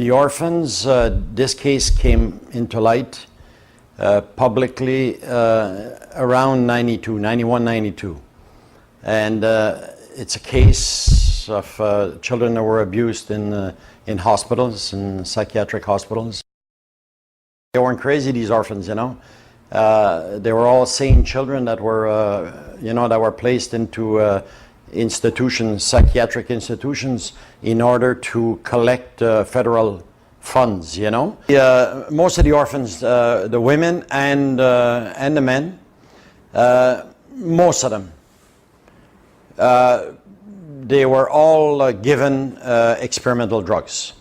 The orphans, this case came into light publicly around 91, 92. And it's a case of children that were abused in hospitals, in psychiatric hospitals. They weren't crazy, these orphans, you know. They were all sane children that were, that were placed into institutions, psychiatric institutions, in order to collect federal funds, you know. Most of the orphans, the women and the men, most of them, they were all given experimental drugs,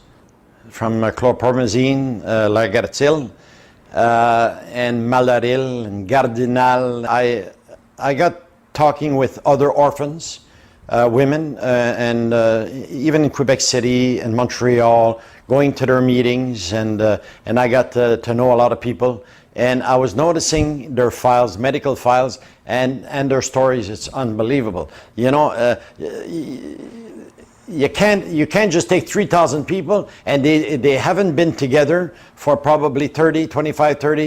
from chlorpromazine, Largatil, and Malaril and Gardinal. I got talking with other orphans, women, and even in Quebec City and Montreal, going to their meetings, and I got to know a lot of people, and I was noticing their files, medical files, and their stories. It's unbelievable. You know, you can't just take 3,000 people and they haven't been together for probably 30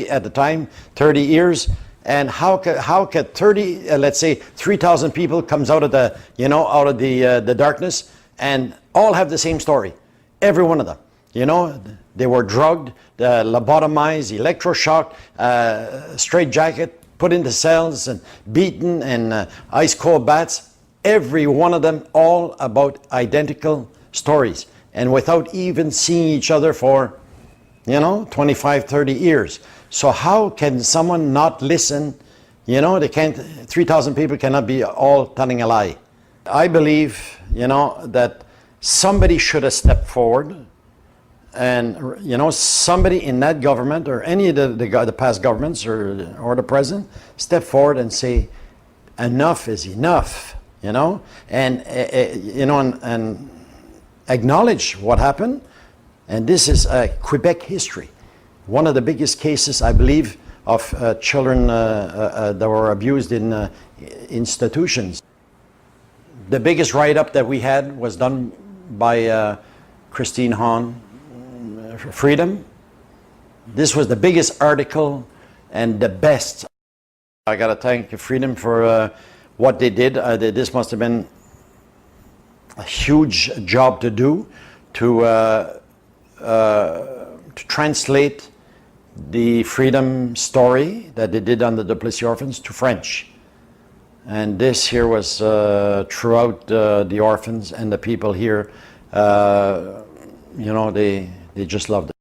at the time, 30 years. And how could 30, let's say 3,000 people comes out of the, out of the darkness and all have the same story, every one of them. You know, they were drugged, lobotomized, electroshocked, straitjacket, put into cells and beaten, and ice cold baths. Every one of them, all about identical stories, and without even seeing each other for, 25, 30 years. So how can someone not listen? They can't, 3,000 people cannot be all telling a lie. I believe, that somebody should have stepped forward, and, somebody in that government or any of the past governments or the president step forward and say, enough is enough, and acknowledge what happened. And this is Quebec history. One of the biggest cases, I believe, of children that were abused in institutions. The biggest write-up that we had was done by Christine Hahn, Freedom. This was the biggest article and the best. I got to thank Freedom for what they did. This must have been a huge job to do, to translate the Freedom story that they did on the Duplessis orphans to French. And this here was throughout the orphans and the people here, they just loved it.